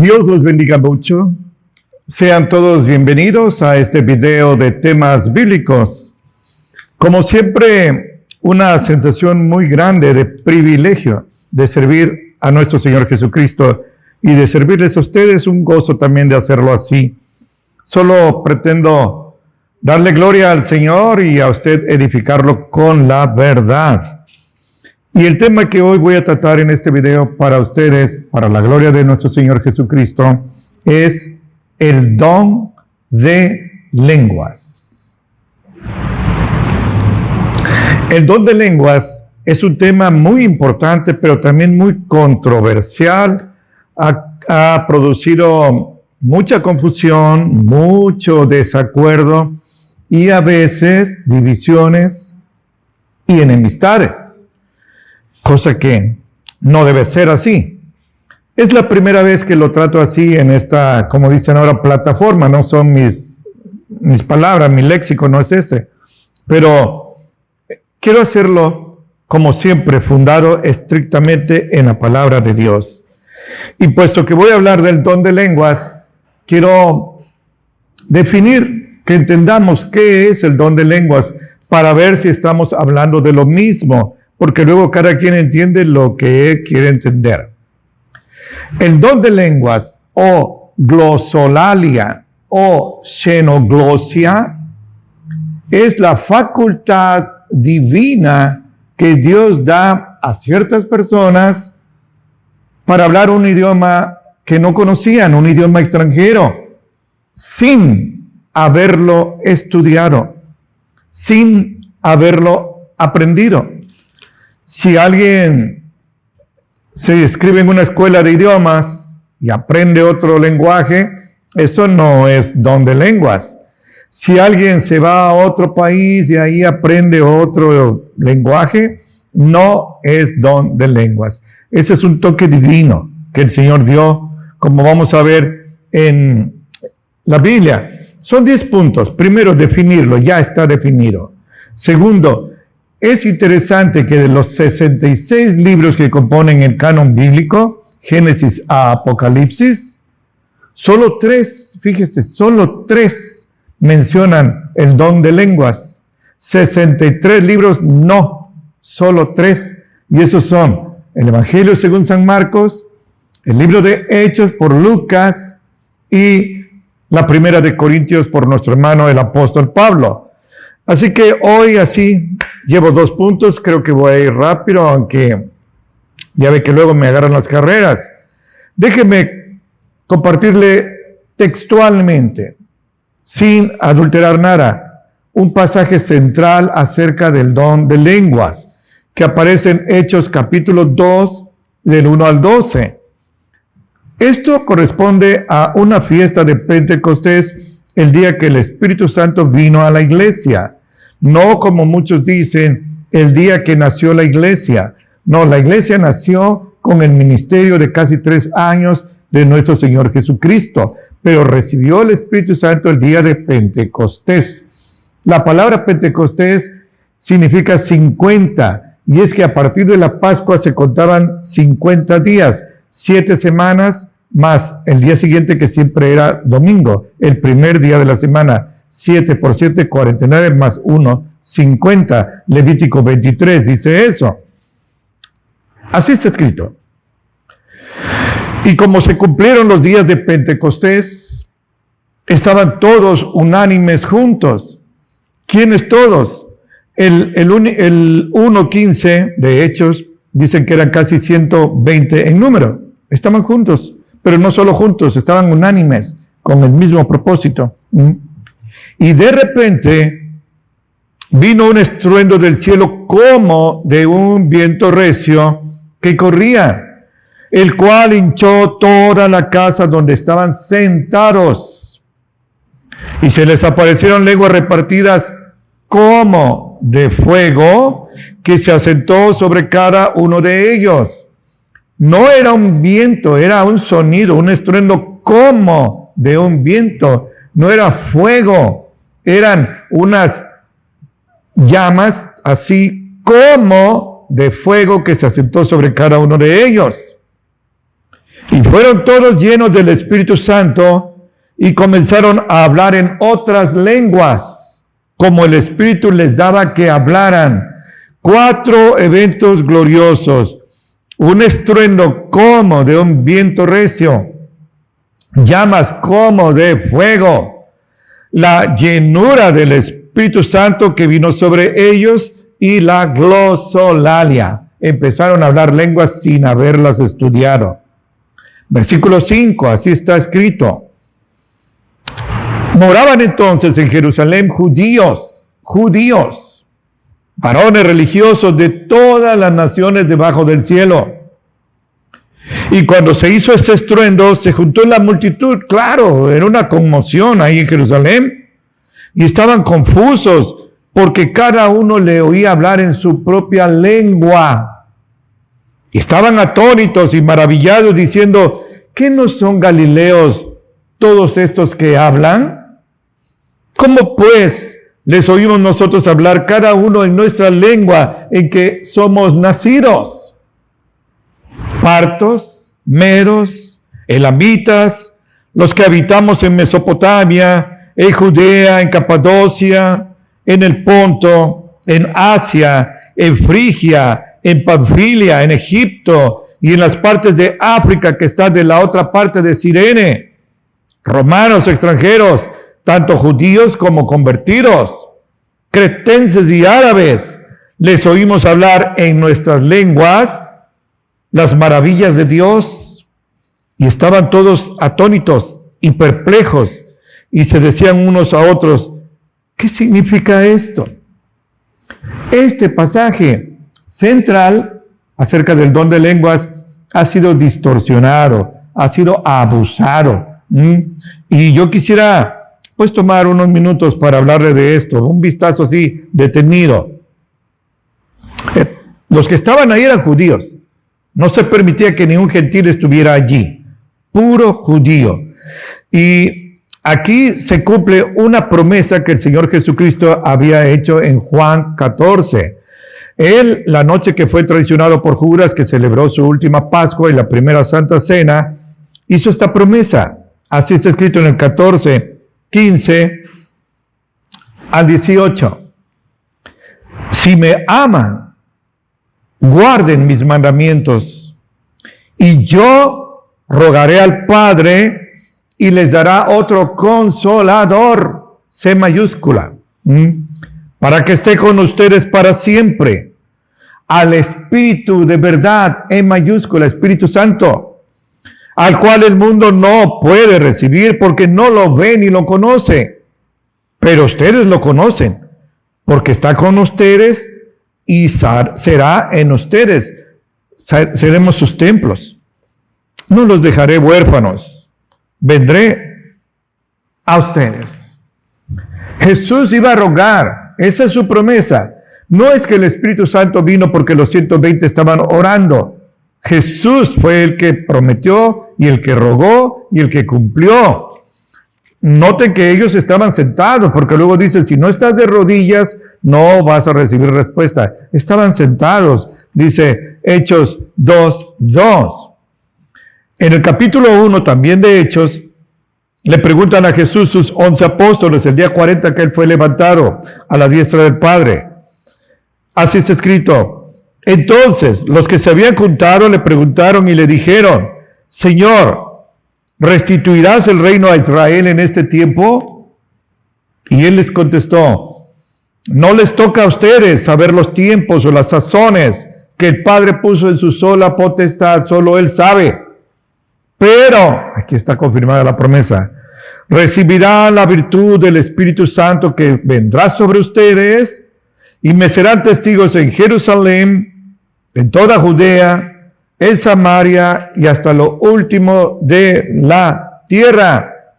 Dios los bendiga mucho. Sean todos bienvenidos a este video de temas bíblicos. Como siempre, una sensación muy grande de privilegio de servir a nuestro Señor Jesucristo y de servirles a ustedes, un gozo también de hacerlo así. Solo pretendo darle gloria al Señor y a usted edificarlo con la verdad. Y el tema que hoy voy a tratar en este video para ustedes, para la gloria de nuestro Señor Jesucristo, es el don de lenguas. El don de lenguas es un tema muy importante, pero también muy controversial. Ha producido mucha confusión, mucho desacuerdo y a veces divisiones y enemistades. Cosa que no debe ser así. Es la primera vez que lo trato así en esta, como dicen ahora, plataforma. No son mis palabras, mi léxico no es ese. Pero quiero hacerlo, como siempre, fundado estrictamente en la palabra de Dios. Y puesto que voy a hablar del don de lenguas, quiero definir, que entendamos qué es el don de lenguas, para ver si estamos hablando de lo mismo, porque luego cada quien entiende lo que quiere entender. El don de lenguas, o glosolalia, o xenoglosia, es la facultad divina que Dios da a ciertas personas para hablar un idioma que no conocían, un idioma extranjero, sin haberlo estudiado, sin haberlo aprendido. Si alguien se inscribe en una escuela de idiomas y aprende otro lenguaje, eso no es don de lenguas. Si alguien se va a otro país y ahí aprende otro lenguaje, no es don de lenguas. Ese es un toque divino que el Señor dio, como vamos a ver en la Biblia. Son 10 puntos. Primero, definirlo, ya está definido. Segundo, es interesante que de los 66 libros que componen el canon bíblico, Génesis a Apocalipsis, solo 3, fíjese, solo 3 mencionan el don de lenguas. 63 libros no, solo 3. Y esos son el Evangelio según San Marcos, el libro de Hechos por Lucas y la primera de Corintios por nuestro hermano el apóstol Pablo. Así que hoy así llevo 2 puntos, creo que voy a ir rápido, aunque ya ve que luego me agarran las carreras. Déjeme compartirle textualmente, sin adulterar nada, un pasaje central acerca del don de lenguas, que aparece en Hechos capítulo 2, del 1 al 12. Esto corresponde a una fiesta de Pentecostés, el día que el Espíritu Santo vino a la iglesia. No como muchos dicen, el día que nació la iglesia. No, la iglesia nació con el ministerio de casi 3 años de nuestro Señor Jesucristo, pero recibió el Espíritu Santo el día de Pentecostés. La palabra Pentecostés significa 50, y es que a partir de la Pascua se contaban 50 días, 7 semanas, más el día siguiente que siempre era domingo, el primer día de la semana. 7 por 7, 49, más 1, 50. Levítico 23 dice eso. Así está escrito. Y como se cumplieron los días de Pentecostés, estaban todos unánimes juntos. ¿Quiénes todos? El 1:15 de Hechos dicen que eran casi 120 en número. Estaban juntos, pero no solo juntos, estaban unánimes con el mismo propósito. Y de repente vino un estruendo del cielo como de un viento recio que corría, el cual hinchó toda la casa donde estaban sentados. Y se les aparecieron lenguas repartidas como de fuego, que se asentó sobre cada uno de ellos. No era un viento, era un sonido, un estruendo como de un viento. No era fuego. Eran unas llamas así como de fuego que se asentó sobre cada uno de ellos. Y fueron todos llenos del Espíritu Santo y comenzaron a hablar en otras lenguas, como el Espíritu les daba que hablaran. 4 eventos gloriosos, un estruendo como de un viento recio, llamas como de fuego, la llenura del Espíritu Santo que vino sobre ellos y la glosolalia. Empezaron a hablar lenguas sin haberlas estudiado. Versículo 5, así está escrito. Moraban entonces en Jerusalén judíos, varones religiosos de todas las naciones debajo del cielo. Y cuando se hizo este estruendo, se juntó la multitud, claro, era una conmoción ahí en Jerusalén, y estaban confusos, porque cada uno le oía hablar en su propia lengua. Y estaban atónitos y maravillados, diciendo, ¿qué no son galileos todos estos que hablan? ¿Cómo pues les oímos nosotros hablar cada uno en nuestra lengua en que somos nacidos? Partos, medos, elamitas, los que habitamos en Mesopotamia, en Judea, en Capadocia, en el Ponto, en Asia, en Frigia, en Panfilia, en Egipto y en las partes de África que están de la otra parte de Cirene, romanos extranjeros, tanto judíos como convertidos, cretenses y árabes, les oímos hablar en nuestras lenguas las maravillas de Dios, y estaban todos atónitos y perplejos, y se decían unos a otros, ¿qué significa esto? Este pasaje central acerca del don de lenguas ha sido distorsionado, ha sido abusado. Y yo quisiera pues tomar unos minutos para hablarle de esto, un vistazo así detenido. Los que estaban ahí eran judíos. No se permitía que ningún gentil estuviera allí, puro judío. Y aquí se cumple una promesa que el Señor Jesucristo había hecho en Juan 14. Él, la noche que fue traicionado por Judas, que celebró su última Pascua y la primera Santa Cena, hizo esta promesa. Así está escrito en el 14, 15 al 18. Si me aman, guarden mis mandamientos, y yo rogaré al Padre y les dará otro consolador, C mayúscula, para que esté con ustedes para siempre, al Espíritu de verdad, E mayúscula, Espíritu Santo, al cual el mundo no puede recibir porque no lo ve ni lo conoce, pero ustedes lo conocen, porque está con ustedes y será en ustedes. Seremos sus templos. No los dejaré huérfanos. Vendré a ustedes. Jesús iba a rogar. Esa es su promesa. No es que el Espíritu Santo vino porque los 120 estaban orando. Jesús fue el que prometió y el que rogó y el que cumplió. Noten que ellos estaban sentados, porque luego dice, si no estás de rodillas, no vas a recibir respuesta. Estaban sentados, dice Hechos 2:2. En el capítulo 1 también de Hechos, le preguntan a Jesús sus 11 apóstoles, el día 40 que él fue levantado a la diestra del Padre. Así está escrito. Entonces, los que se habían juntado le preguntaron y le dijeron, Señor, ¿restituirás el reino a Israel en este tiempo? Y él les contestó, no les toca a ustedes saber los tiempos o las sazones que el Padre puso en su sola potestad, solo Él sabe. Pero, aquí está confirmada la promesa, recibirán la virtud del Espíritu Santo que vendrá sobre ustedes y me serán testigos en Jerusalén, en toda Judea, en Samaria y hasta lo último de la tierra.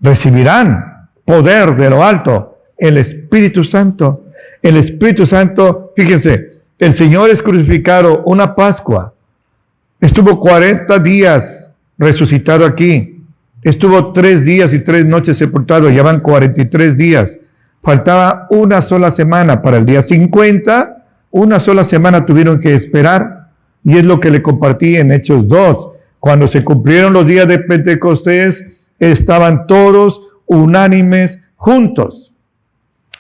Recibirán poder de lo alto, el Espíritu Santo. El Espíritu Santo, fíjense, el Señor es crucificado una Pascua. Estuvo 40 días resucitado aquí. Estuvo 3 días y 3 noches sepultado. Ya van 43 días. Faltaba una sola semana para el día 50. Una sola semana tuvieron que esperar. Y es lo que le compartí en Hechos 2. cuando se cumplieron los días de Pentecostés, estaban todos unánimes juntos.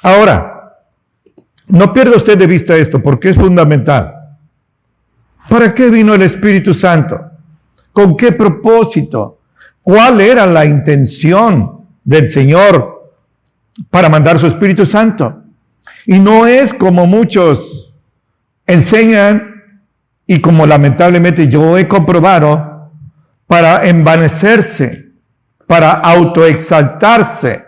Ahora, no pierda usted de vista esto, porque es fundamental. ¿Para qué vino el Espíritu Santo? ¿Con qué propósito? ¿Cuál era la intención del Señor para mandar su Espíritu Santo? Y no es como muchos enseñan y como lamentablemente yo he comprobado, para envanecerse, para autoexaltarse,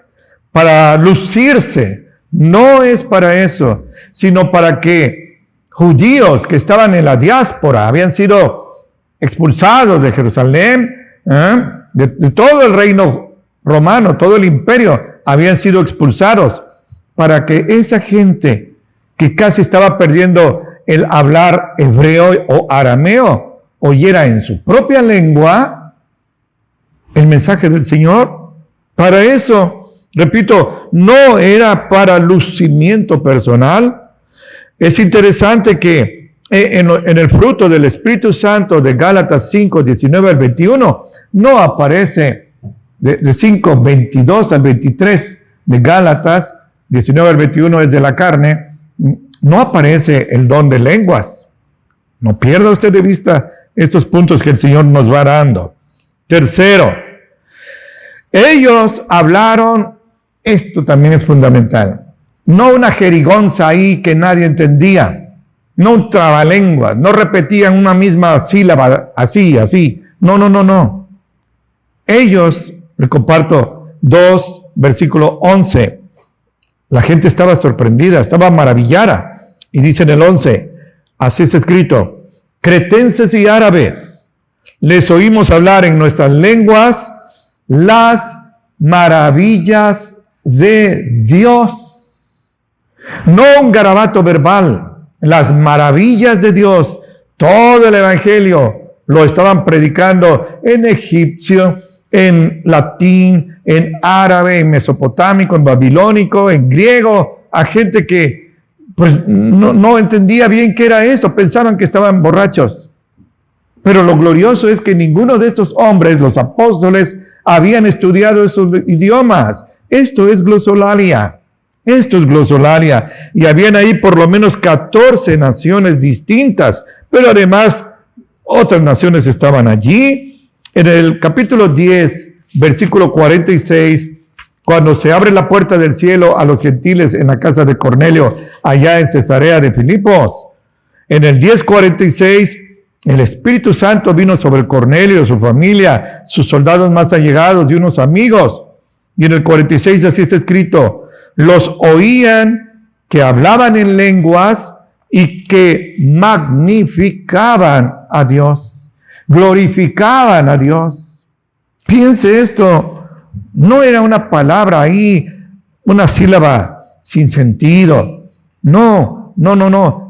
para lucirse. No es para eso, sino para que judíos que estaban en la diáspora, habían sido expulsados de Jerusalén, de todo el reino romano, todo el imperio, habían sido expulsados, para que esa gente que casi estaba perdiendo el hablar hebreo o arameo, oyera en su propia lengua el mensaje del Señor. Para eso, repito, no era para lucimiento personal. Es interesante que en el fruto del Espíritu Santo de Gálatas 5, 19 al 21, no aparece, de 5, 22 al 23 de Gálatas, 19 al 21 es de la carne, no aparece el don de lenguas. No pierda usted de vista estos puntos que el Señor nos va dando. Tercero, ellos hablaron, esto también es fundamental, no una jerigonza ahí que nadie entendía, no un trabalenguas, no repetían una misma sílaba así, no. Ellos, le comparto 2, versículo 11, la gente estaba sorprendida, estaba maravillada, y dice en el 11, así es escrito, cretenses y árabes, les oímos hablar en nuestras lenguas las maravillas de Dios. No un garabato verbal, las maravillas de Dios. Todo el evangelio lo estaban predicando en egipcio, en latín, en árabe, en mesopotámico, en babilónico, en griego, a gente que pues no entendía bien qué era esto, pensaban que estaban borrachos. Pero lo glorioso es que ninguno de estos hombres, los apóstoles, habían estudiado esos idiomas. Esto es glosolalia. Esto es glosolalia. Y habían ahí por lo menos 14 naciones distintas, pero además otras naciones estaban allí. En el capítulo 10, versículo 46, cuando se abre la puerta del cielo a los gentiles en la casa de Cornelio, allá en Cesarea de Filipos, en el 10:46, el Espíritu Santo vino sobre Cornelio, su familia, sus soldados más allegados y unos amigos. Y en el 46 así está escrito, los oían que hablaban en lenguas y que magnificaban a Dios, glorificaban a Dios. Piense esto, no era una palabra ahí, una sílaba sin sentido. No,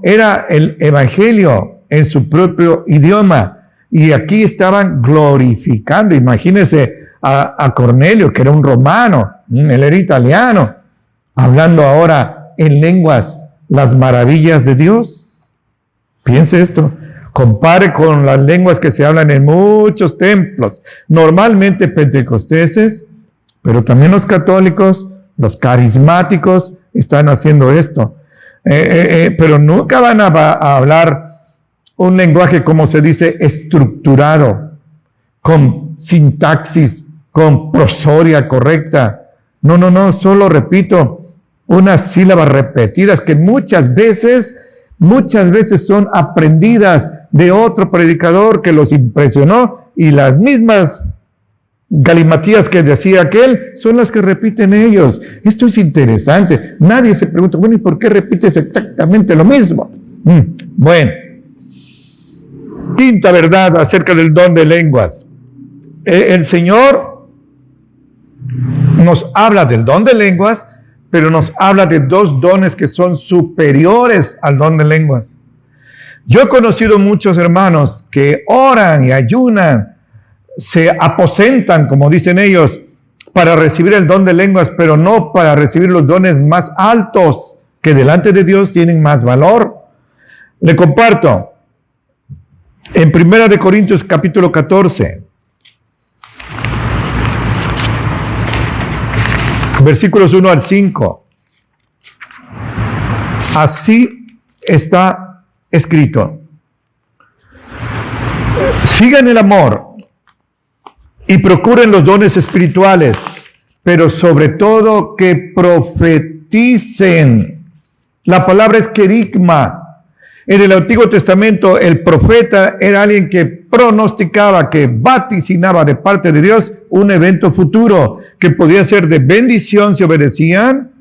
era el evangelio en su propio idioma. Y aquí estaban glorificando. Imagínense a Cornelio, que era un romano, él era italiano, hablando ahora en lenguas las maravillas de Dios. Piense esto, compare con las lenguas que se hablan en muchos templos, normalmente pentecosteses, pero también los católicos, los carismáticos están haciendo esto. Pero nunca van a hablar un lenguaje, como se dice, estructurado, con sintaxis, con prosodia correcta. No, solo repito, unas sílabas repetidas que muchas veces son aprendidas de otro predicador que los impresionó, y las mismas galimatías que decía aquel son las que repiten ellos. Esto es interesante. Nadie se pregunta, bueno, ¿y por qué repites exactamente lo mismo? Bueno, quinta verdad acerca del don de lenguas. El Señor nos habla del don de lenguas, pero nos habla de dos dones que son superiores al don de lenguas. Yo he conocido muchos hermanos que oran y ayunan, se aposentan, como dicen ellos, para recibir el don de lenguas, pero no para recibir los dones más altos, que delante de Dios tienen más valor. Le comparto, En 1 de Corintios capítulo 14, versículos 1 al 5. Así está escrito: sigan el amor y procuren los dones espirituales, pero sobre todo que profeticen. La palabra es querigma. En el Antiguo Testamento, el profeta era alguien que pronosticaba, que vaticinaba de parte de Dios un evento futuro, que podía ser de bendición si obedecían,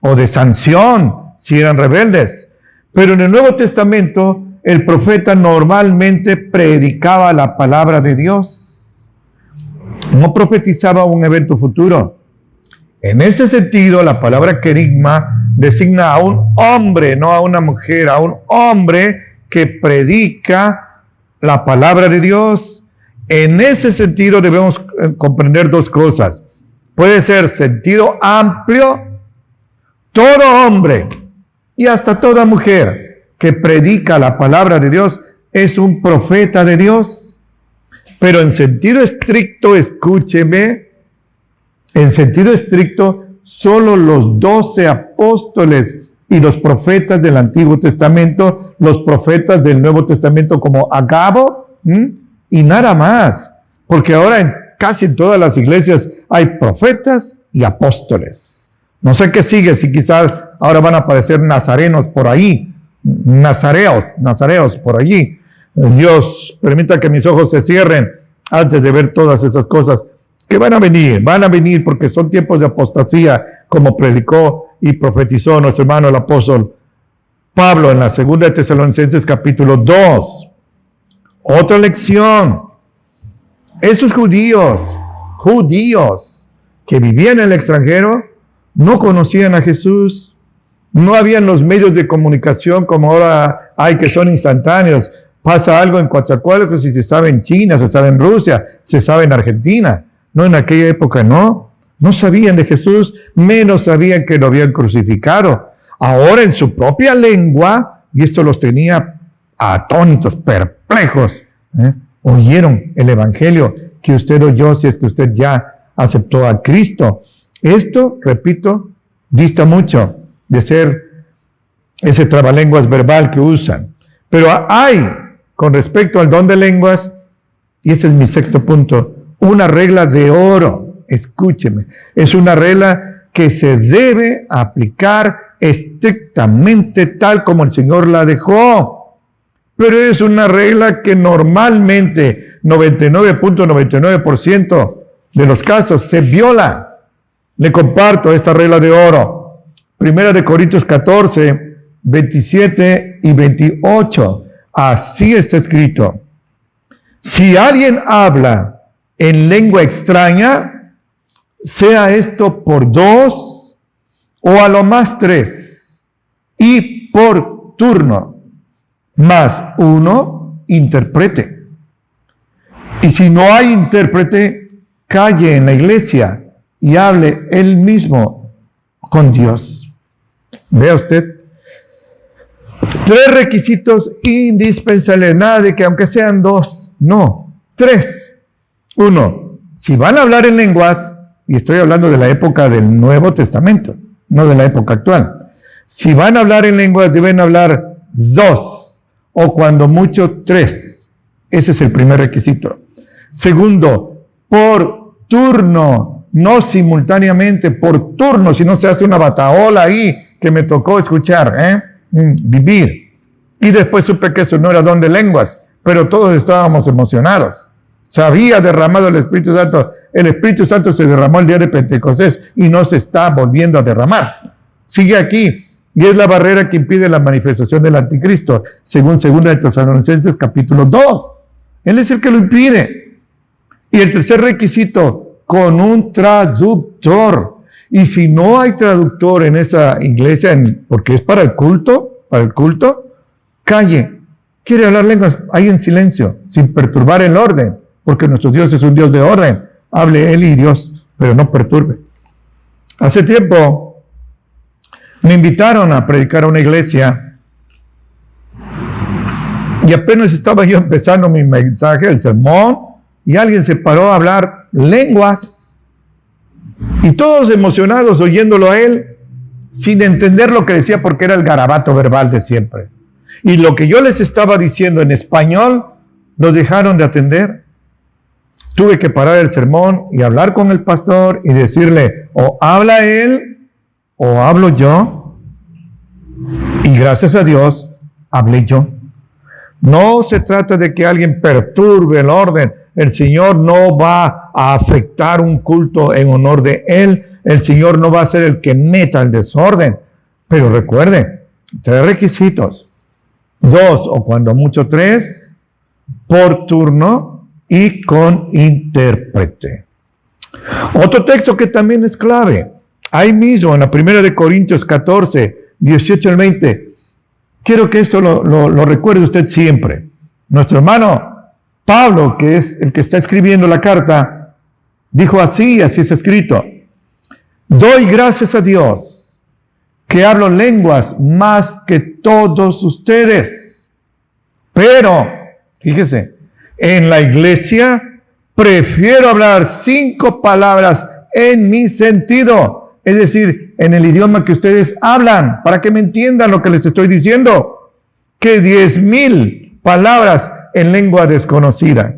o de sanción si eran rebeldes. Pero en el Nuevo Testamento, el profeta normalmente predicaba la palabra de Dios. No profetizaba un evento futuro. En ese sentido, la palabra querigma designa a un hombre, no a una mujer, a un hombre que predica la palabra de Dios. En ese sentido debemos comprender dos cosas. Puede ser sentido amplio, todo hombre y hasta toda mujer que predica la palabra de Dios es un profeta de Dios. Pero en sentido estricto, escúcheme, en sentido estricto, solo los 12 apóstoles y los profetas del Antiguo Testamento, los profetas del Nuevo Testamento como Agabo, y nada más. Porque ahora en casi todas las iglesias hay profetas y apóstoles. No sé qué sigue, si quizás ahora van a aparecer nazarenos por ahí, nazareos por allí. Dios permita que mis ojos se cierren antes de ver todas esas cosas que van a venir porque son tiempos de apostasía, como predicó y profetizó nuestro hermano el apóstol Pablo en la 2 de Tesalonicenses capítulo 2. Otra lección: esos judíos que vivían en el extranjero no conocían a Jesús. No habían los medios de comunicación como ahora hay, que son instantáneos. Pasa algo en Coatzacoalcos y se sabe en China, se sabe en Rusia, se sabe en Argentina. No, en aquella época no sabían de Jesús, menos sabían que lo habían crucificado. Ahora en su propia lengua, y esto los tenía atónitos, perplejos, oyeron el evangelio que usted oyó, si es que usted ya aceptó a Cristo. Esto, repito, dista mucho de ser ese trabalenguas verbal que usan. Pero hay, con respecto al don de lenguas, y ese es mi sexto punto, una regla de oro. Escúcheme, es una regla que se debe aplicar estrictamente tal como el Señor la dejó. Pero es una regla que normalmente 99.99% de los casos se viola. Le comparto esta regla de oro. 1 de Corintios 14, 27 y 28. Así está escrito: si alguien habla en lengua extraña, sea esto por 2 o a lo más 3, y por turno, más uno interprete. Y si no hay intérprete, calle en la iglesia y hable él mismo con Dios. Vea usted, 3 requisitos indispensables, nada de que aunque sean 2, no, 3. 1, si van a hablar en lenguas, y estoy hablando de la época del Nuevo Testamento, no de la época actual. Si van a hablar en lenguas, deben hablar 2, o cuando mucho 3. Ese es el primer requisito. Segundo, por turno, no simultáneamente, por turno, si no se hace una bataola ahí que me tocó escuchar, vivir. Y después supe que eso no era don de lenguas, pero todos estábamos emocionados. Se había derramado el Espíritu Santo. El Espíritu Santo se derramó el día de Pentecostés y no se está volviendo a derramar. Sigue aquí. Y es la barrera que impide la manifestación del anticristo, según 2 de Tesalonicenses capítulo 2. Él es el que lo impide. Y el tercer requisito, con un traductor. Y si no hay traductor en esa iglesia, porque es para el culto, calle. Quiere hablar lenguas, ahí en silencio, sin perturbar el orden. Porque nuestro Dios es un Dios de orden. Hable Él y Dios, pero no perturbe. Hace tiempo me invitaron a predicar a una iglesia Y apenas estaba yo empezando mi mensaje, el sermón, y alguien se paró a hablar lenguas. Y todos emocionados oyéndolo a él, sin entender lo que decía porque era el garabato verbal de siempre. Y lo que yo les estaba diciendo en español, lo dejaron de atender. Tuve que parar el sermón y hablar con el pastor y decirle, o habla él, o hablo yo. Y gracias a Dios, hablé yo. No se trata de que alguien perturbe el orden. El Señor no va a afectar un culto en honor de Él. El Señor no va a ser el que meta el desorden. Pero recuerden, 3 requisitos. 2 o cuando mucho 3, por turno y con intérprete. Otro texto que también es clave. Ahí mismo, en la 1 Corintios 14, 18 al 20. Quiero que esto lo recuerde usted siempre. Nuestro hermano Pablo, que es el que está escribiendo la carta, dijo así es escrito. Doy gracias a Dios que hablo lenguas más que todos ustedes. Pero, fíjese, en la iglesia prefiero hablar 5 palabras en mi sentido. Es decir, en el idioma que ustedes hablan, para que me entiendan lo que les estoy diciendo, que 10,000 palabras en lengua desconocida.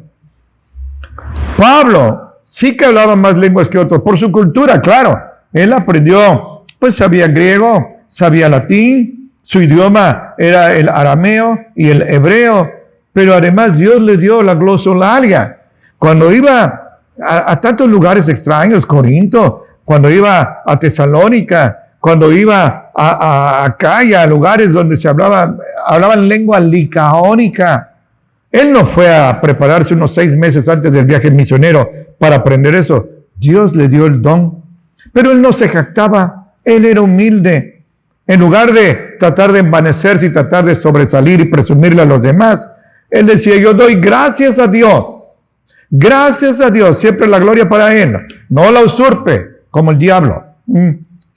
Pablo sí que hablaba más lenguas que otros, por su cultura, claro. Él aprendió, pues sabía griego, sabía latín, su idioma era el arameo y el hebreo, pero además Dios le dio la glosolalia. Cuando iba a tantos lugares extraños, Corinto, cuando iba a Tesalónica, cuando iba a Acaya, a lugares donde se hablaban lengua licaónica. Él no fue a prepararse unos 6 meses antes del viaje misionero para aprender eso. Dios le dio el don. Pero él no se jactaba, él era humilde. En lugar de tratar de envanecerse y tratar de sobresalir y presumirle a los demás, él decía, yo doy gracias a Dios. Gracias a Dios, siempre la gloria para Él. No la usurpe como el diablo.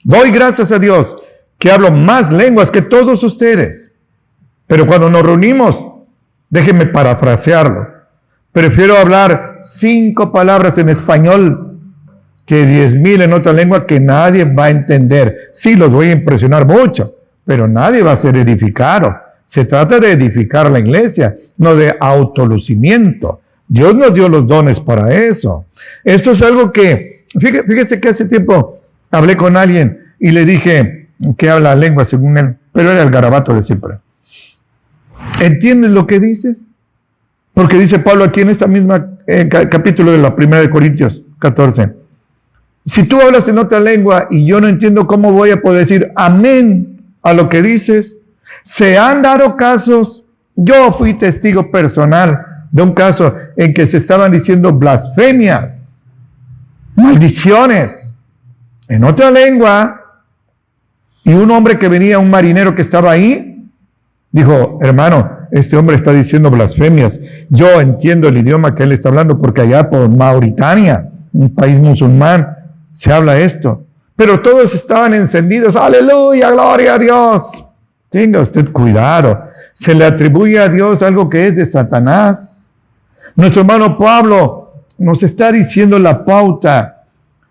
Doy gracias a Dios que hablo más lenguas que todos ustedes. Pero cuando nos reunimos, déjenme parafrasearlo. Prefiero hablar 5 palabras en español que 10,000 en otra lengua que nadie va a entender. Sí, los voy a impresionar mucho, pero nadie va a ser edificado. Se trata de edificar la iglesia, no de autolucimiento. Dios nos dio los dones para eso. Esto es algo que, fíjese que hace tiempo hablé con alguien y le dije que habla lengua según él, pero era el garabato de siempre. ¿Entiendes lo que dices? Porque dice Pablo aquí en esta misma capítulo de la 1 Corintios 14. Si tú hablas en otra lengua y yo no entiendo, ¿cómo voy a poder decir amén a lo que dices? Se han dado casos, yo fui testigo personal de un caso en que se estaban diciendo blasfemias, maldiciones, en otra lengua, y un hombre que venía, un marinero que estaba ahí, dijo, hermano, este hombre está diciendo blasfemias, yo entiendo el idioma que él está hablando, porque allá por Mauritania, un país musulmán, se habla esto, pero todos estaban encendidos, aleluya, gloria a Dios. Tenga usted cuidado, se le atribuye a Dios algo que es de Satanás. Nuestro hermano Pablo nos está diciendo la pauta.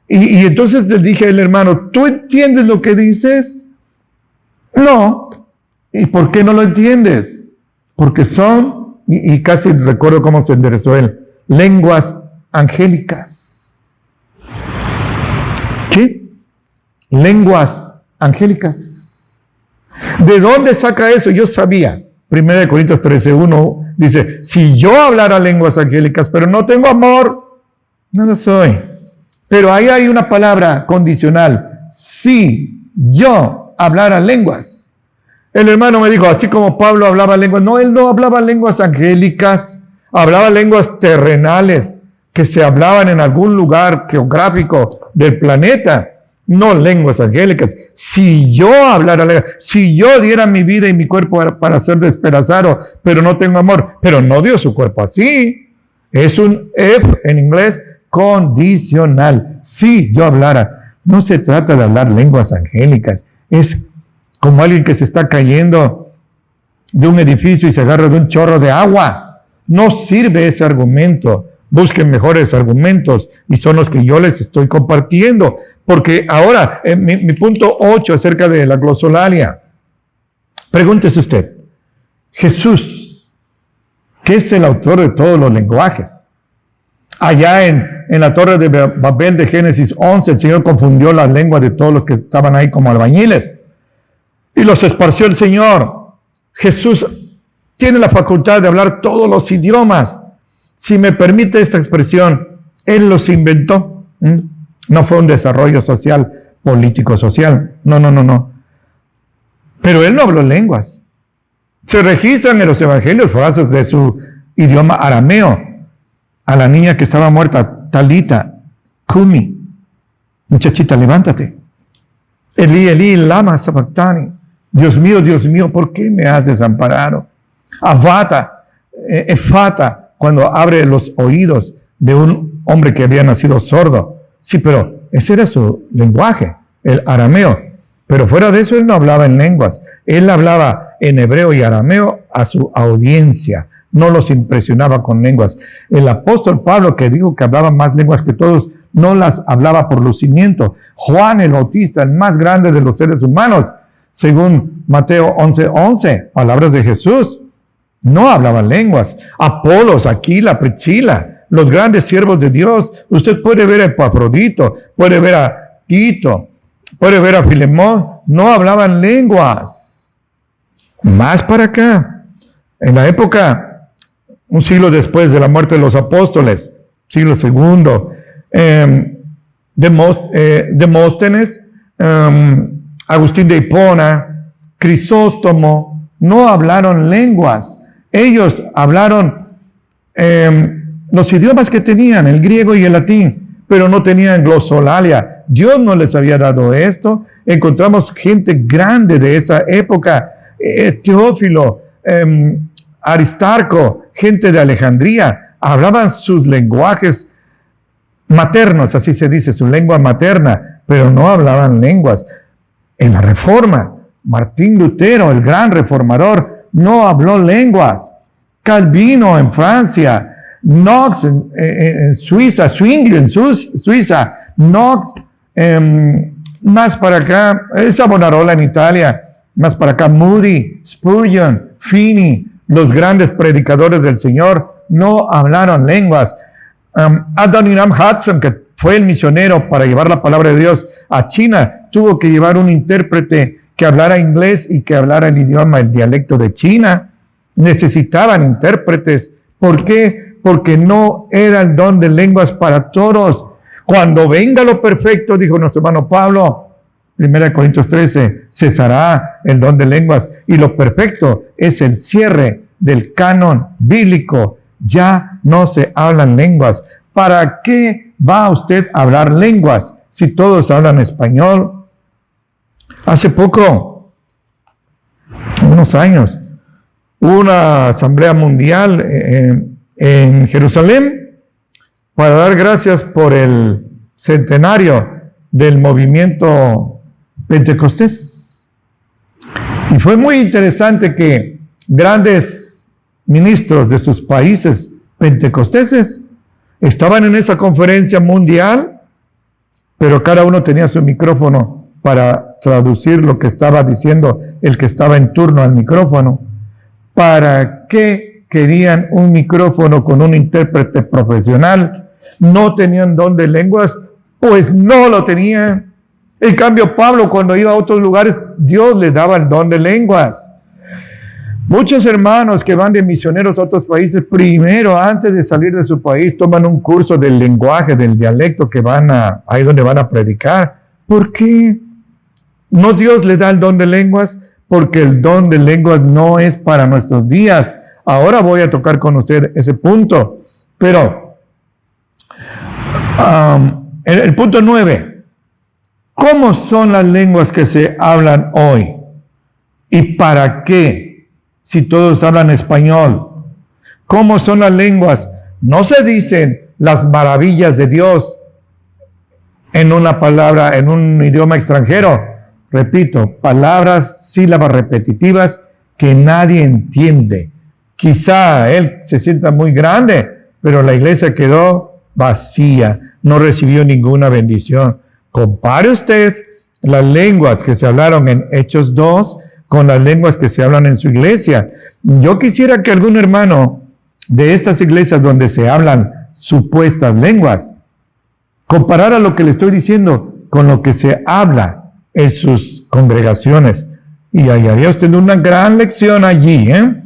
Y entonces le dije al hermano, ¿tú entiendes lo que dices? No. ¿Y por qué no lo entiendes? Porque son, y casi recuerdo cómo se enderezó él, lenguas angélicas. ¿Qué? Lenguas angélicas. ¿De dónde saca eso? Yo sabía. 1 Corintios 13:1 dice, si yo hablara lenguas angélicas, pero no tengo amor, nada soy. Pero ahí hay una palabra condicional. Si yo hablara lenguas. El hermano me dijo, así como Pablo hablaba lenguas. No, él no hablaba lenguas angélicas. Hablaba lenguas terrenales que se hablaban en algún lugar geográfico del planeta. No lenguas angélicas. Si yo hablara lenguas, si yo diera mi vida y mi cuerpo para ser despedazado, pero no tengo amor, pero no dio su cuerpo así. Es un if en inglés condicional. Si yo hablara, no se trata de hablar lenguas angélicas. Es como alguien que se está cayendo de un edificio y se agarra de un chorro de agua. No sirve ese argumento. Busquen mejores argumentos y son los que yo les estoy compartiendo. Porque ahora, mi punto 8 acerca de la glosolalia. Pregúntese usted, Jesús, que es el autor de todos los lenguajes. Allá en la torre de Babel de Génesis 11, el Señor confundió las lenguas de todos los que estaban ahí como albañiles y los esparció el Señor. Jesús tiene la facultad de hablar todos los idiomas. Si me permite esta expresión, Él los inventó. No fue un desarrollo social, político-social. No. Pero Él no habló lenguas. Se registran en los evangelios frases de su idioma arameo. A la niña que estaba muerta, Talita, Kumi, muchachita, levántate. Elí, Elí, lama sabactani. Dios mío, ¿por qué me has desamparado? Avata, Efata, cuando abre los oídos de un hombre que había nacido sordo. Sí, pero ese era su lenguaje, el arameo. Pero fuera de eso, él no hablaba en lenguas. Él hablaba en hebreo y arameo a su audiencia. No los impresionaba con lenguas. El apóstol Pablo, que dijo que hablaba más lenguas que todos, no las hablaba por lucimiento. Juan el Bautista, el más grande de los seres humanos, según Mateo 11:11, palabras de Jesús, no hablaban lenguas. Apolos, Aquila, Priscila, los grandes siervos de Dios. Usted puede ver a Epafrodito, puede ver a Tito, puede ver a Filemón, no hablaban lenguas. Más para acá, en la época, un siglo después de la muerte de los apóstoles, siglo II, Demóstenes, Agustín de Hipona, Crisóstomo, no hablaron lenguas. Ellos hablaron los idiomas que tenían, el griego y el latín, pero no tenían glosolalia. Dios no les había dado esto. Encontramos gente grande de esa época, Teófilo, Aristarco, gente de Alejandría, hablaban sus lenguajes maternos, así se dice, su lengua materna, pero no hablaban lenguas. En la Reforma, Martín Lutero, el gran reformador, no habló lenguas. Calvino en Francia, Knox en Suiza, Zwingli en Suiza, Knox, más para acá, Savonarola en Italia, más para acá, Moody, Spurgeon, Finney, los grandes predicadores del Señor, no hablaron lenguas. Adoniram Hudson, que fue el misionero para llevar la palabra de Dios a China, tuvo que llevar un intérprete que hablara inglés y que hablara el idioma, el dialecto de China. Necesitaban intérpretes. ¿Por qué? Porque no era el don de lenguas para todos. Cuando venga lo perfecto, dijo nuestro hermano Pablo, 1 Corintios 13, cesará el don de lenguas, y lo perfecto es el cierre del canon bíblico. Ya no se hablan lenguas. ¿Para qué va usted a hablar lenguas si todos hablan español? Hace poco, unos años, hubo una asamblea mundial en Jerusalén para dar gracias por el centenario del movimiento Pentecostés. Y fue muy interesante que grandes ministros de sus países pentecosteses estaban en esa conferencia mundial, pero cada uno tenía su micrófono para traducir lo que estaba diciendo el que estaba en turno al micrófono. ¿Para qué querían un micrófono con un intérprete profesional? ¿No tenían don de lenguas? Pues no lo tenían. En cambio, Pablo, cuando iba a otros lugares, Dios le daba el don de lenguas. Muchos hermanos que van de misioneros a otros países, primero, antes de salir de su país, toman un curso del lenguaje, del dialecto que ahí donde van a predicar. ¿Por qué? ¿No Dios les da el don de lenguas? Porque el don de lenguas no es para nuestros días. Ahora voy a tocar con usted ese punto. Pero, el punto 9. ¿Cómo son las lenguas que se hablan hoy? ¿Y para qué? Si todos hablan español. ¿Cómo son las lenguas? No se dicen las maravillas de Dios en una palabra, en un idioma extranjero. Repito, palabras, sílabas repetitivas que nadie entiende. Quizá él se sienta muy grande, pero la iglesia quedó vacía, no recibió ninguna bendición. Compare usted las lenguas que se hablaron en Hechos 2 con las lenguas que se hablan en su iglesia. Yo quisiera que algún hermano de estas iglesias donde se hablan supuestas lenguas comparara lo que le estoy diciendo con lo que se habla en sus congregaciones. Y hallaría usted una gran lección allí, ¿eh?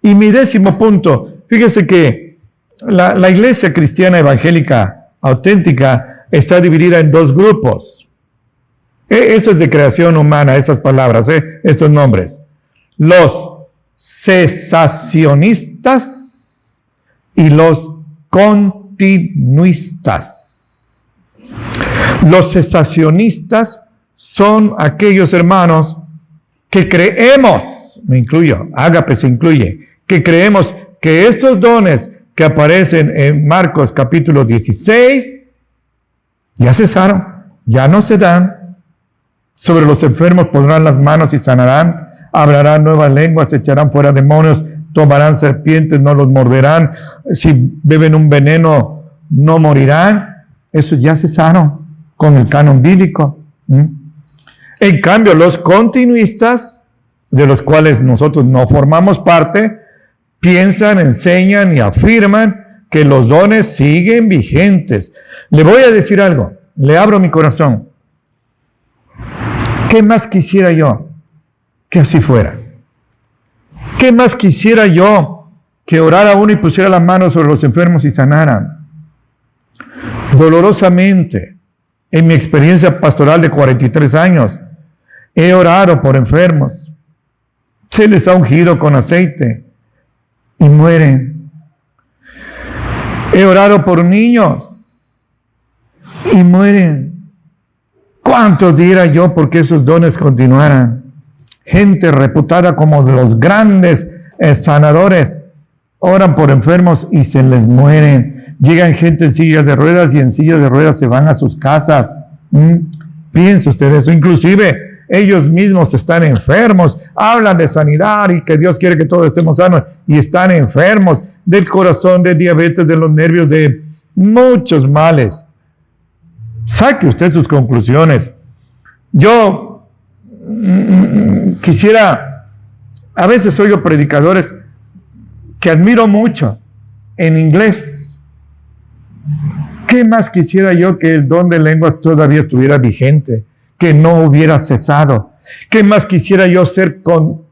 Y mi 10º punto, fíjese que la iglesia cristiana evangélica auténtica está dividida en 2 grupos. Eso es de creación humana, esas palabras, estos nombres. Los cesacionistas y los continuistas. Los cesacionistas son aquellos hermanos que creemos, me incluyo, Ágape se incluye, que creemos que estos dones que aparecen en Marcos capítulo 16 ya cesaron, ya no se dan. Sobre los enfermos pondrán las manos y sanarán, hablarán nuevas lenguas, echarán fuera demonios, tomarán serpientes, no los morderán, si beben un veneno no morirán. Eso ya cesaron con el canon bíblico. En cambio, los continuistas, de los cuales nosotros no formamos parte, piensan, enseñan y afirman que los dones siguen vigentes. Le voy a decir algo, le abro mi corazón. ¿Qué más quisiera yo que así fuera? ¿Qué más quisiera yo que orara uno y pusiera las manos sobre los enfermos y sanaran? Dolorosamente, en mi experiencia pastoral de 43 años, he orado por enfermos. Se les ha ungido con aceite y mueren. He orado por niños y mueren. ¿Cuánto diera yo porque esos dones continuaran? Gente reputada como de los grandes sanadores oran por enfermos y se les mueren. Llegan gente en sillas de ruedas y en sillas de ruedas se van a sus casas. Piensa usted eso. Inclusive ellos mismos están enfermos. Hablan de sanidad y que Dios quiere que todos estemos sanos y están enfermos del corazón, de diabetes, de los nervios, de muchos males. Saque usted sus conclusiones. Yo quisiera, a veces oigo predicadores que admiro mucho en inglés. ¿Qué más quisiera yo que el don de lenguas todavía estuviera vigente, que no hubiera cesado? ¿Qué más quisiera yo ser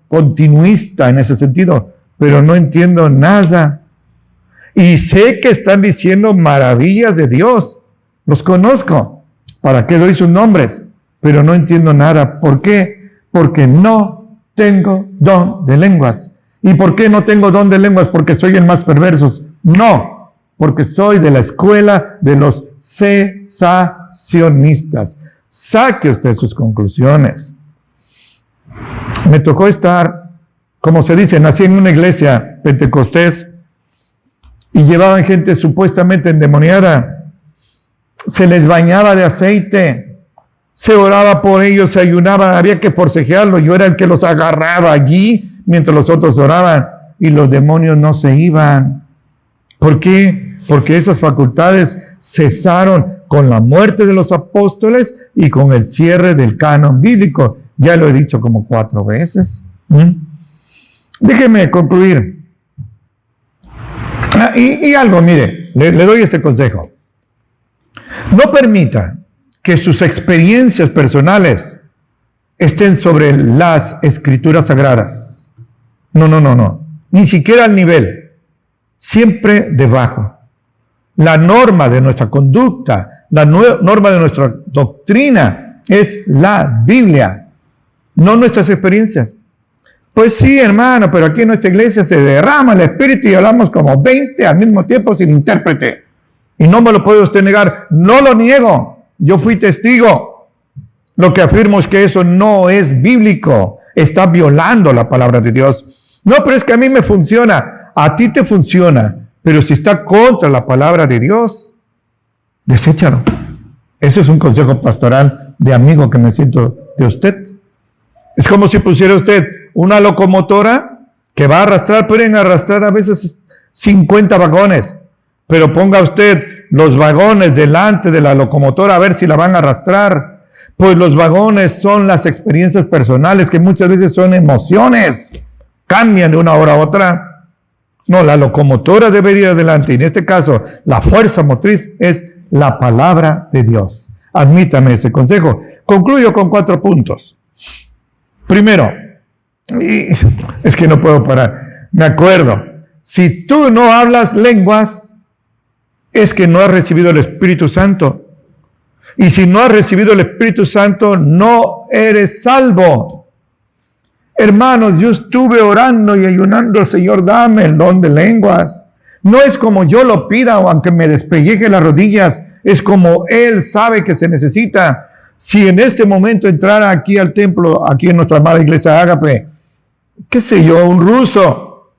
continuista en ese sentido? Pero no entiendo nada. Y sé que están diciendo maravillas de Dios. Los conozco. ¿Para qué doy sus nombres? Pero no entiendo nada. ¿Por qué? Porque no tengo don de lenguas. ¿Y por qué no tengo don de lenguas? Porque soy el más perverso. No, porque soy de la escuela de los cesacionistas. Saque usted sus conclusiones. Me tocó estar, como se dice, nací en una iglesia pentecostés y llevaban gente supuestamente endemoniada. Se les bañaba de aceite, se oraba por ellos, se ayunaba, había que forcejearlos. Yo era el que los agarraba allí mientras los otros oraban y los demonios no se iban. ¿Por qué? Porque esas facultades cesaron con la muerte de los apóstoles y con el cierre del canon bíblico. Ya lo he dicho como 4 veces. Déjeme concluir. Y algo, mire, le doy este consejo. No permita que sus experiencias personales estén sobre las escrituras sagradas. No. Ni siquiera al nivel. Siempre debajo. La norma de nuestra conducta, la norma de nuestra doctrina es la Biblia, no nuestras experiencias. Pues sí, hermano, pero aquí en nuestra iglesia se derrama el Espíritu y hablamos como 20 al mismo tiempo sin intérprete. Y no me lo puede usted negar. No lo niego. Yo fui testigo. Lo que afirmo es que eso no es bíblico. Está violando la palabra de Dios. No, pero es que a mí me funciona. A ti te funciona. Pero si está contra la palabra de Dios, deséchalo. Ese es un consejo pastoral de amigo que me siento de usted. Es como si pusiera usted una locomotora que va a arrastrar, pueden arrastrar a veces 50 vagones, pero ponga usted los vagones delante de la locomotora a ver si la van a arrastrar. Pues los vagones son las experiencias personales que muchas veces son emociones, cambian de una hora a otra. No, la locomotora debe ir adelante, y en este caso la fuerza motriz es la palabra de Dios. Admítame ese consejo. Concluyo con 4 puntos. Primero, y es que no puedo parar, me acuerdo, si tú no hablas lenguas, es que no has recibido el Espíritu Santo. Y si no has recibido el Espíritu Santo, no eres salvo. Hermanos, yo estuve orando y ayunando, Señor, dame el don de lenguas. No es como yo lo pida o aunque me despelleje las rodillas, es como Él sabe que se necesita. Si en este momento entrara aquí al templo, aquí en nuestra amada iglesia Ágape, qué sé yo, un ruso,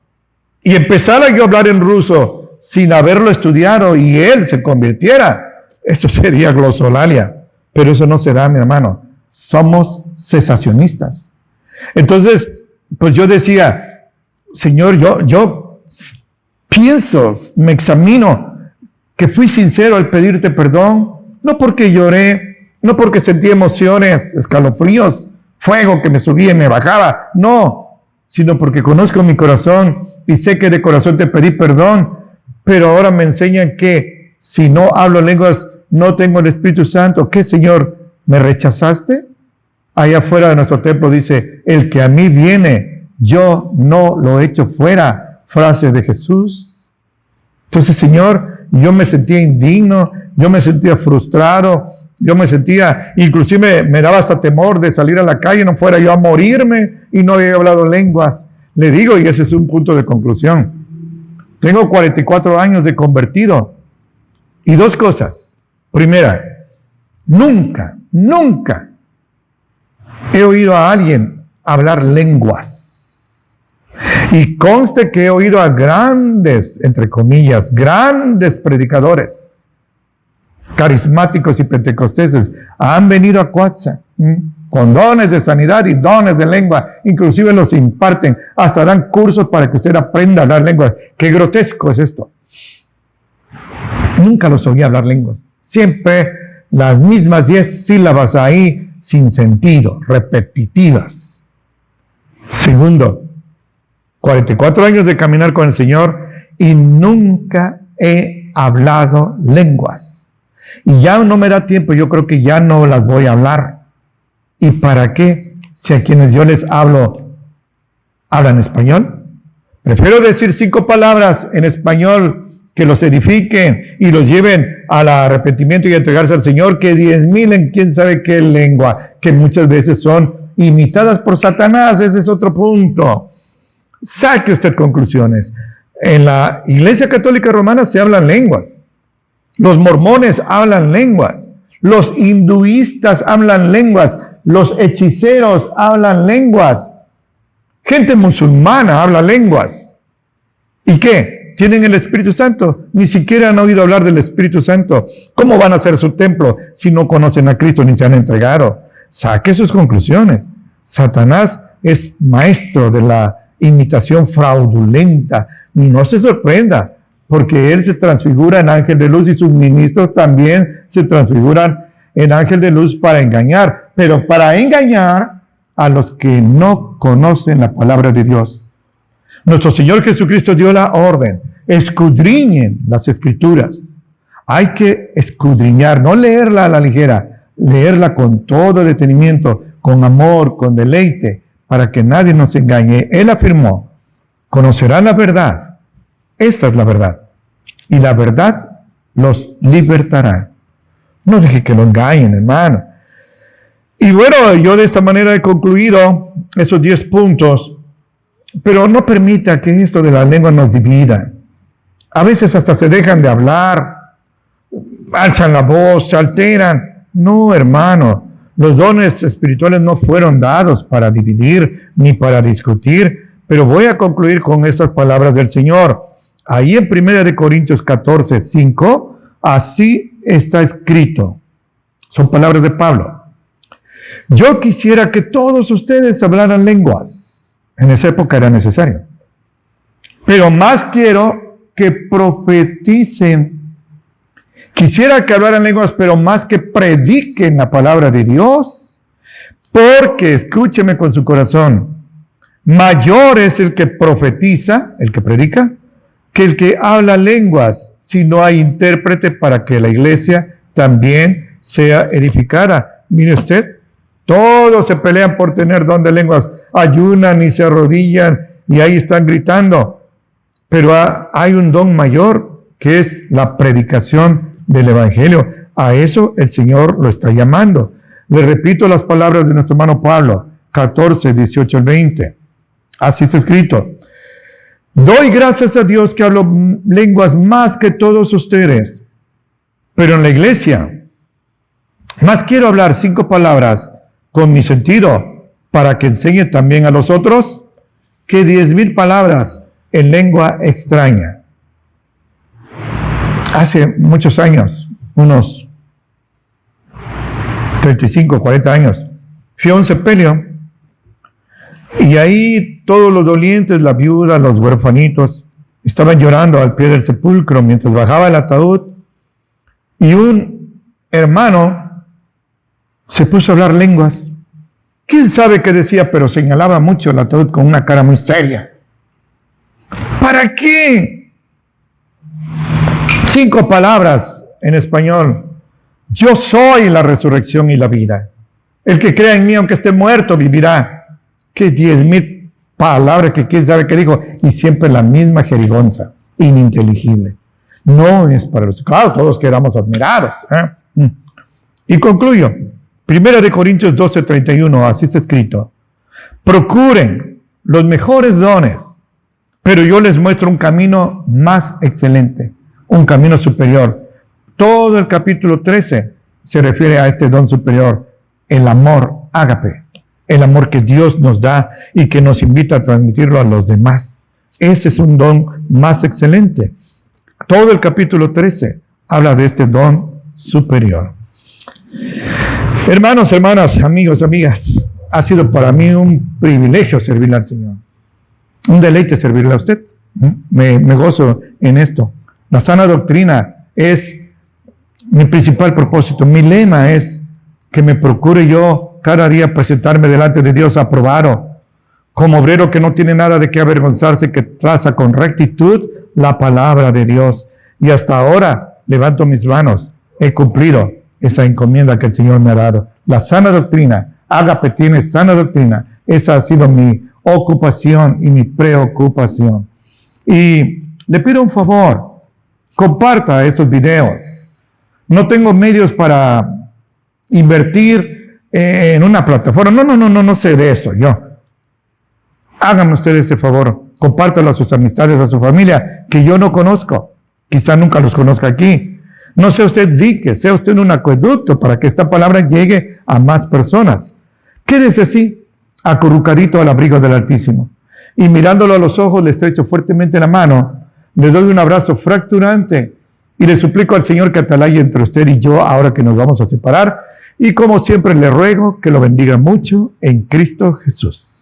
y empezara yo a hablar en ruso sin haberlo estudiado y él se convirtiera, eso sería glosolalia. Pero eso no se da, mi hermano. Somos cesacionistas. Entonces, pues yo decía, Señor, yo pienso, me examino, que fui sincero al pedirte perdón, no porque lloré, no porque sentí emociones, escalofríos, fuego que me subía y me bajaba, no, sino porque conozco mi corazón y sé que de corazón te pedí perdón, pero ahora me enseñan que si no hablo lenguas, no tengo el Espíritu Santo. ¿Qué, Señor? ¿Me rechazaste? Allá afuera de nuestro templo dice, el que a mí viene, yo no lo echo fuera. Frase de Jesús. Entonces, Señor, yo me sentía indigno, yo me sentía frustrado, yo me sentía, inclusive me daba hasta temor de salir a la calle, no fuera yo a morirme y no había hablado lenguas. Le digo, y ese es un punto de conclusión, tengo 44 años de convertido. Y 2 cosas. Primera, nunca he oído a alguien hablar lenguas. Y conste que he oído a grandes, entre comillas, grandes predicadores, carismáticos y pentecosteses, han venido a Cuatza con dones de sanidad y dones de lengua, inclusive los imparten, hasta dan cursos para que usted aprenda a hablar lenguas. ¡Qué grotesco es esto! Nunca los oí hablar lenguas. Siempre las mismas 10 sílabas ahí, sin sentido, repetitivas. Segundo, 44 años de caminar con el Señor y nunca he hablado lenguas. Y ya no me da tiempo, yo creo que ya no las voy a hablar. ¿Y para qué? Si a quienes yo les hablo, ¿hablan español? Prefiero decir 5 palabras en español que los edifiquen y los lleven al arrepentimiento y a entregarse al Señor, que 10,000 en quién sabe qué lengua, que muchas veces son imitadas por Satanás. Ese es otro punto. Saque usted conclusiones. En la Iglesia Católica Romana se hablan lenguas. Los mormones hablan lenguas. Los hinduistas hablan lenguas. Los hechiceros hablan lenguas. Gente musulmana habla lenguas. ¿Y qué? ¿Tienen el Espíritu Santo? Ni siquiera han oído hablar del Espíritu Santo. ¿Cómo van a hacer su templo si no conocen a Cristo ni se han entregado? Saque sus conclusiones. Satanás es maestro de la imitación fraudulenta. No se sorprenda, porque él se transfigura en ángel de luz y sus ministros también se transfiguran en ángel de luz para engañar, pero para engañar a los que no conocen la palabra de Dios. Nuestro Señor Jesucristo dio la orden: escudriñen las Escrituras. Hay que escudriñar, no leerla a la ligera, leerla con todo detenimiento, con amor, con deleite, para que nadie nos engañe. Él afirmó: conocerán la verdad. Esa es la verdad. Y la verdad los libertará. No deje que lo engañen, hermano. Y bueno, yo de esta manera he concluido esos 10 puntos. Pero no permita que esto de la lengua nos divida. A veces hasta se dejan de hablar, alzan la voz, se alteran. No, hermano, los dones espirituales no fueron dados para dividir ni para discutir. Pero voy a concluir con estas palabras del Señor. Ahí en 1 Corintios 14, 5, así está escrito. Son palabras de Pablo. Yo quisiera que todos ustedes hablaran lenguas, En esa época era necesario. Pero más quiero que profeticen. Quisiera que hablaran lenguas, pero más que prediquen la palabra de Dios. Porque, escúcheme con su corazón, mayor es el que profetiza, el que predica, que el que habla lenguas, si no hay intérprete para que la iglesia también sea edificada. Mire usted, todos se pelean por tener don de lenguas, ayunan y se arrodillan y ahí están gritando. Pero hay un don mayor que es la predicación del Evangelio. A eso el Señor lo está llamando. Le repito las palabras de nuestro hermano Pablo, 14, 18 al 20. Así está escrito. Doy gracias a Dios que hablo lenguas más que todos ustedes, pero en la iglesia más quiero hablar 5 palabras con mi sentido para que enseñe también a los otros que 10,000 palabras en lengua extraña. Hace muchos años, unos 35, 40 años, fui a un sepelio y ahí todos los dolientes, la viuda, los huerfanitos, estaban llorando al pie del sepulcro mientras bajaba el ataúd y un hermano se puso a hablar lenguas. ¿Quién sabe qué decía? Pero señalaba mucho el ataúd con una cara muy seria. ¿Para qué? 5 palabras en español. Yo soy la resurrección y la vida. El que crea en mí, aunque esté muerto, vivirá. Que 10,000 palabras que quién sabe qué dijo. Y siempre la misma jerigonza, ininteligible. No es para los... Claro, todos quedamos admirados. Y concluyo. 1 Corintios 12, 31, así está escrito. Procuren los mejores dones, pero yo les muestro un camino más excelente, un camino superior. Todo el capítulo 13 se refiere a este don superior, el amor ágape, el amor que Dios nos da y que nos invita a transmitirlo a los demás. Ese es un don más excelente. Todo el capítulo 13 habla de este don superior. Hermanos, hermanas, amigos, amigas, ha sido para mí un privilegio servirle al Señor. Un deleite servirle a usted. Me gozo en esto. La sana doctrina es mi principal propósito. Mi lema es que me procure yo cada día presentarme delante de Dios aprobado, como obrero que no tiene nada de qué avergonzarse, que traza con rectitud la palabra de Dios. Y hasta ahora levanto mis manos. He cumplido esa encomienda que el Señor me ha dado. La sana doctrina, ágape tiene sana doctrina. Esa ha sido mi ocupación y mi preocupación. Y le pido un favor, comparta estos videos. No tengo medios para invertir en una plataforma. No sé de eso yo. Háganme ustedes ese favor, compártalo a sus amistades, a su familia, que yo no conozco. Quizá nunca los conozca aquí. No sea usted dique, sea usted un acueducto para que esta palabra llegue a más personas. Quédese así, acurrucadito al abrigo del Altísimo. Y mirándolo a los ojos, le estrecho fuertemente la mano, le doy un abrazo fracturante y le suplico al Señor que atalaye entre usted y yo ahora que nos vamos a separar. Y como siempre le ruego que lo bendiga mucho en Cristo Jesús.